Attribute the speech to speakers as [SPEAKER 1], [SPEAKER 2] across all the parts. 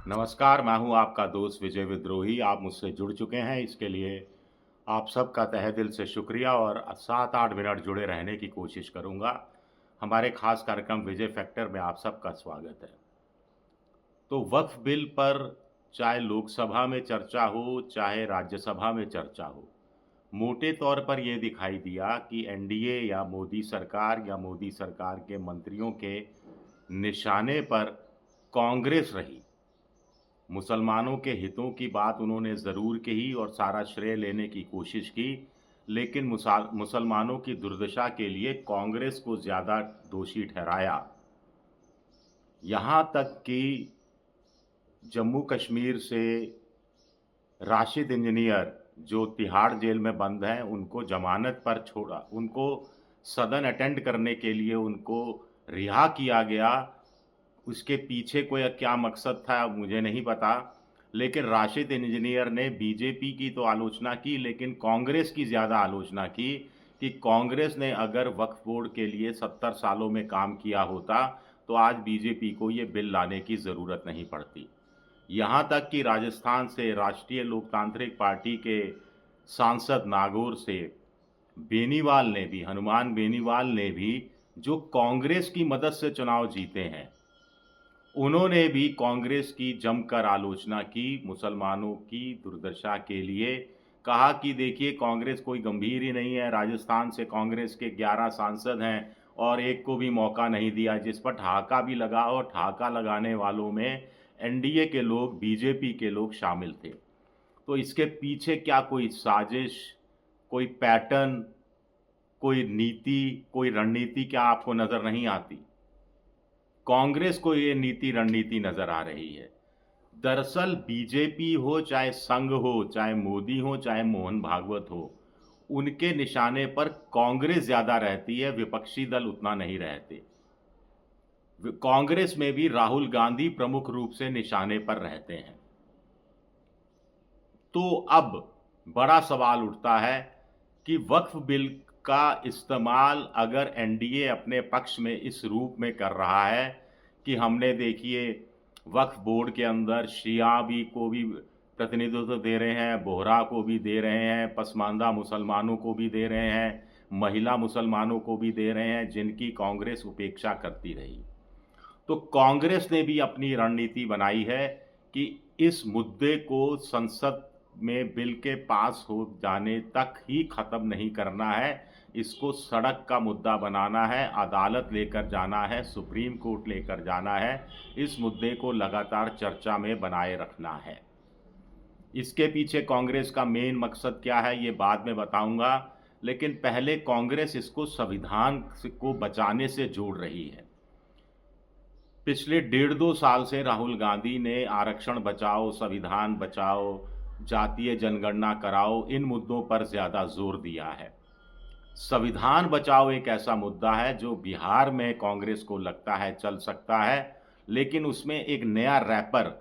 [SPEAKER 1] नमस्कार, मैं हूँ आपका दोस्त विजय विद्रोही। आप मुझसे जुड़ चुके हैं, इसके लिए आप सबका तहे दिल से शुक्रिया और 7-8 मिनट जुड़े रहने की कोशिश करूँगा। हमारे खास कार्यक्रम विजय फैक्टर में आप सबका स्वागत है। तो वक्फ बिल पर चाहे लोकसभा में चर्चा हो, चाहे राज्यसभा में चर्चा हो, मोटे तौर पर ये दिखाई दिया कि एनडीए या मोदी सरकार के मंत्रियों के निशाने पर कांग्रेस रही। मुसलमानों के हितों की बात उन्होंने ज़रूर कही और सारा श्रेय लेने की कोशिश की, लेकिन मुसलमानों की दुर्दशा के लिए कांग्रेस को ज़्यादा दोषी ठहराया। यहाँ तक कि जम्मू कश्मीर से राशिद इंजीनियर जो तिहाड़ जेल में बंद हैं, उनको जमानत पर छोड़ा, उनको सदन अटेंड करने के लिए उनको रिहा किया गया। उसके पीछे कोई क्या मकसद था मुझे नहीं पता, लेकिन राशिद इंजीनियर ने बीजेपी की तो आलोचना की, लेकिन कांग्रेस की ज़्यादा आलोचना की कि कांग्रेस ने अगर वक्फ बोर्ड के लिए 70 सालों में काम किया होता तो आज बीजेपी को ये बिल लाने की ज़रूरत नहीं पड़ती। यहाँ तक कि राजस्थान से राष्ट्रीय लोकतांत्रिक पार्टी के सांसद नागौर से हनुमान बेनीवाल ने भी, जो कांग्रेस की मदद से चुनाव जीते हैं, उन्होंने भी कांग्रेस की जमकर आलोचना की मुसलमानों की दुर्दशा के लिए। कहा कि देखिए, कांग्रेस कोई गंभीर ही नहीं है, राजस्थान से कांग्रेस के 11 सांसद हैं और एक को भी मौका नहीं दिया, जिस पर ठहाका भी लगा और ठहाका लगाने वालों में एनडीए के लोग, बीजेपी के लोग शामिल थे। तो इसके पीछे क्या कोई साजिश, कोई पैटर्न, कोई नीति, कोई रणनीति क्या आपको नज़र नहीं आती? कांग्रेस को ये नीति रणनीति नज़र आ रही है। दरअसल बीजेपी हो, चाहे संघ हो, चाहे मोदी हो, चाहे मोहन भागवत हो, उनके निशाने पर कांग्रेस ज़्यादा रहती है, विपक्षी दल उतना नहीं रहते। कांग्रेस में भी राहुल गांधी प्रमुख रूप से निशाने पर रहते हैं। तो अब बड़ा सवाल उठता है कि वक्फ बिल का इस्तेमाल अगर एनडीए अपने पक्ष में इस रूप में कर रहा है कि हमने, देखिए, वक्फ बोर्ड के अंदर शिया भी को भी प्रतिनिधित्व दे रहे हैं, बोहरा को भी दे रहे हैं, पसमानदा मुसलमानों को भी दे रहे हैं, महिला मुसलमानों को भी दे रहे हैं, जिनकी कांग्रेस उपेक्षा करती रही। तो कांग्रेस ने भी अपनी रणनीति बनाई है कि इस मुद्दे को संसद में बिल के पास हो जाने तक ही ख़त्म नहीं करना है, इसको सड़क का मुद्दा बनाना है, अदालत लेकर जाना है, सुप्रीम कोर्ट लेकर जाना है, इस मुद्दे को लगातार चर्चा में बनाए रखना है। इसके पीछे कांग्रेस का मेन मकसद क्या है ये बाद में बताऊंगा, लेकिन पहले कांग्रेस इसको संविधान को बचाने से जोड़ रही है। पिछले 1.5-2 साल से राहुल गांधी ने आरक्षण बचाओ, संविधान बचाओ, जातीय जनगणना कराओ, इन मुद्दों पर ज़्यादा जोर दिया है। संविधान बचाओ एक ऐसा मुद्दा है जो बिहार में कांग्रेस को लगता है चल सकता है, लेकिन उसमें एक नया रैपर,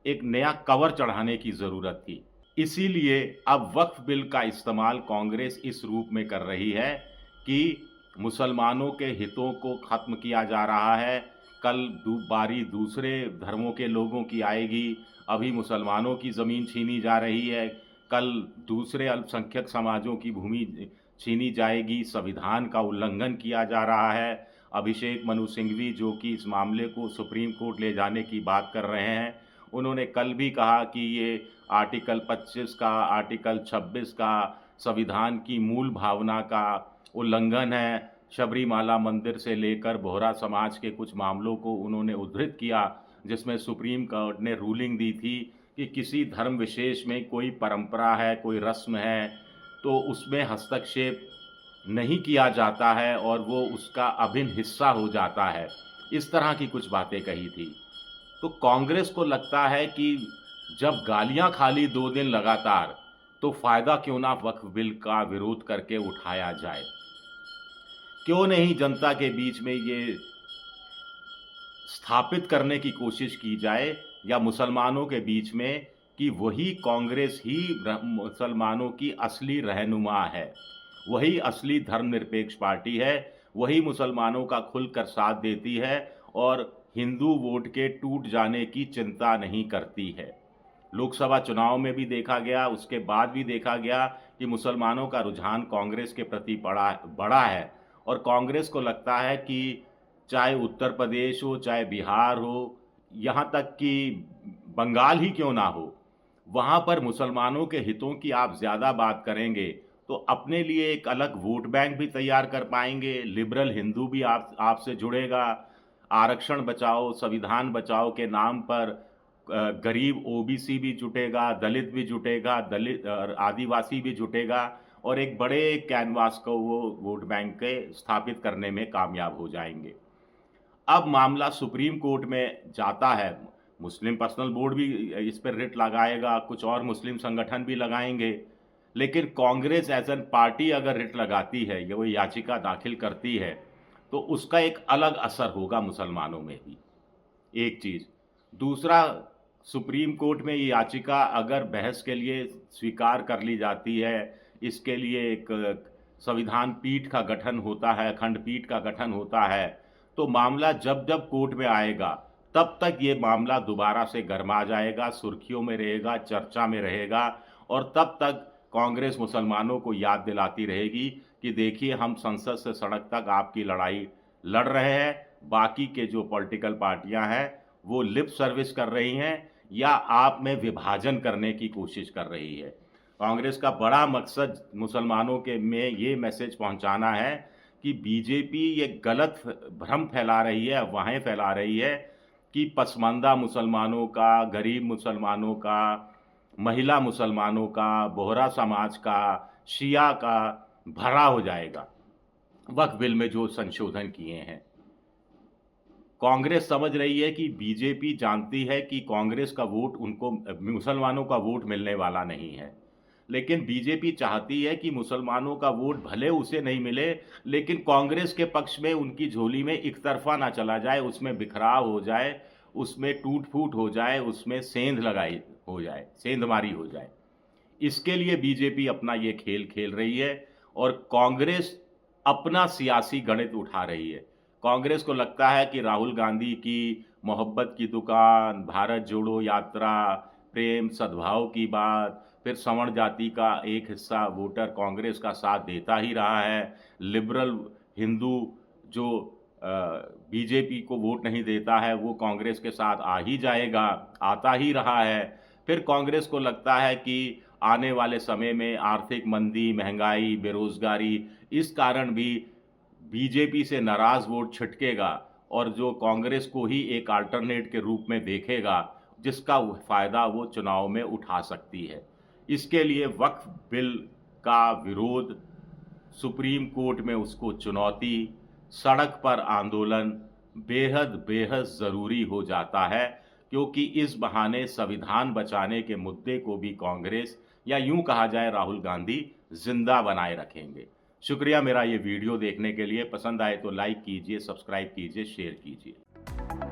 [SPEAKER 1] एक नया कवर चढ़ाने की ज़रूरत थी। इसीलिए अब वक्फ बिल का इस्तेमाल कांग्रेस इस रूप में कर रही है कि मुसलमानों के हितों को ख़त्म किया जा रहा है। कल बारी दूसरे धर्मों के लोगों की आएगी, अभी मुसलमानों की ज़मीन छीनी जा रही है, कल दूसरे अल्पसंख्यक समाजों की भूमि छीनी जाएगी, संविधान का उल्लंघन किया जा रहा है। अभिषेक मनु सिंघवी, जो कि इस मामले को सुप्रीम कोर्ट ले जाने की बात कर रहे हैं, उन्होंने कल भी कहा कि ये आर्टिकल 25 का, आर्टिकल 26 का संविधान की मूल भावना का उल्लंघन है। शबरीमाला मंदिर से लेकर बोहरा समाज के कुछ मामलों को उन्होंने उद्धृत किया, जिसमें सुप्रीम कोर्ट ने रूलिंग दी थी कि किसी धर्म विशेष में कोई परंपरा है, कोई रस्म है, तो उसमें हस्तक्षेप नहीं किया जाता है और वो उसका अभिन्न हिस्सा हो जाता है। इस तरह की कुछ बातें कही थी। तो कांग्रेस को लगता है कि जब गालियां खा ली 2 दिन लगातार, तो फ़ायदा क्यों ना वक्फ बिल का विरोध करके उठाया जाए। क्यों नहीं जनता के बीच में ये स्थापित करने की कोशिश की जाए, या मुसलमानों के बीच में, कि वही कांग्रेस ही मुसलमानों की असली रहनुमा है, वही असली धर्मनिरपेक्ष पार्टी है, वही मुसलमानों का खुलकर साथ देती है और हिंदू वोट के टूट जाने की चिंता नहीं करती है। लोकसभा चुनाव में भी देखा गया, उसके बाद भी देखा गया कि मुसलमानों का रुझान कांग्रेस के प्रति बड़ा है और कांग्रेस को लगता है कि चाहे उत्तर प्रदेश हो, चाहे बिहार हो, यहाँ तक कि बंगाल ही क्यों ना हो, वहाँ पर मुसलमानों के हितों की आप ज़्यादा बात करेंगे तो अपने लिए एक अलग वोट बैंक भी तैयार कर पाएंगे। लिबरल हिंदू भी आपसे जुड़ेगा। आरक्षण बचाओ, संविधान बचाओ के नाम पर गरीब ओबीसी भी जुटेगा, दलित भी जुटेगा, दलित आदिवासी भी जुटेगा और एक बड़े कैनवास को वो वोट बैंक के स्थापित करने में कामयाब हो जाएंगे। अब मामला सुप्रीम कोर्ट में जाता है। मुस्लिम पर्सनल बोर्ड भी इस पर रिट लगाएगा, कुछ और मुस्लिम संगठन भी लगाएंगे, लेकिन कांग्रेस एज एन पार्टी अगर रिट लगाती है या वो याचिका दाखिल करती है तो उसका एक अलग असर होगा मुसलमानों में भी। एक चीज़। दूसरा, सुप्रीम कोर्ट में ये याचिका अगर बहस के लिए स्वीकार कर ली जाती है, इसके लिए एक संविधान पीठ का गठन होता है, खंडपीठ का गठन होता है, तो मामला जब जब कोर्ट में आएगा तब तक ये मामला दोबारा से गरमा जाएगा, सुर्खियों में रहेगा, चर्चा में रहेगा और तब तक कांग्रेस मुसलमानों को याद दिलाती रहेगी कि देखिए हम संसद से सड़क तक आपकी लड़ाई लड़ रहे हैं, बाकी के जो पॉलिटिकल पार्टियां हैं वो लिप सर्विस कर रही हैं या आप में विभाजन करने की कोशिश कर रही है। कांग्रेस का बड़ा मकसद मुसलमानों के में ये मैसेज पहुंचाना है कि बीजेपी ये गलत भ्रम फैला रही है, अफवाहें फैला रही है कि पसमानदा मुसलमानों का, गरीब मुसलमानों का, महिला मुसलमानों का, बोहरा समाज का, शिया का भरा हो जाएगा वक्फ बिल में जो संशोधन किए हैं। कांग्रेस समझ रही है कि बीजेपी जानती है कि कांग्रेस का वोट उनको, मुसलमानों का वोट मिलने वाला नहीं है, लेकिन बीजेपी चाहती है कि मुसलमानों का वोट भले उसे नहीं मिले लेकिन कांग्रेस के पक्ष में उनकी झोली में एक तरफा ना चला जाए, उसमें बिखराव हो जाए, उसमें टूट फूट हो जाए, उसमें सेंध लगाई हो जाए, सेंधमारी हो जाए। इसके लिए बीजेपी अपना ये खेल खेल रही है और कांग्रेस अपना सियासी गणित उठा रही है। कांग्रेस को लगता है कि राहुल गांधी की मोहब्बत की दुकान, भारत जोड़ो यात्रा, प्रेम सद्भाव की बात, फिर सवर्ण जाति का एक हिस्सा वोटर कांग्रेस का साथ देता ही रहा है, लिबरल हिंदू जो बीजेपी को वोट नहीं देता है वो कांग्रेस के साथ आ ही जाएगा, आता ही रहा है। फिर कांग्रेस को लगता है कि आने वाले समय में आर्थिक मंदी, महंगाई, बेरोजगारी, इस कारण भी बीजेपी से नाराज वोट छिटकेगा और जो कांग्रेस को ही एक अल्टरनेट के रूप में देखेगा जिसका फायदा वो चुनाव में उठा सकती है। इसके लिए वक्फ बिल का विरोध, सुप्रीम कोर्ट में उसको चुनौती, सड़क पर आंदोलन बेहद बेहद ज़रूरी हो जाता है क्योंकि इस बहाने संविधान बचाने के मुद्दे को भी कांग्रेस या यूं कहा जाए राहुल गांधी जिंदा बनाए रखेंगे। शुक्रिया मेरा ये वीडियो देखने के लिए। पसंद आए तो लाइक कीजिए, सब्सक्राइब कीजिए, शेयर कीजिए।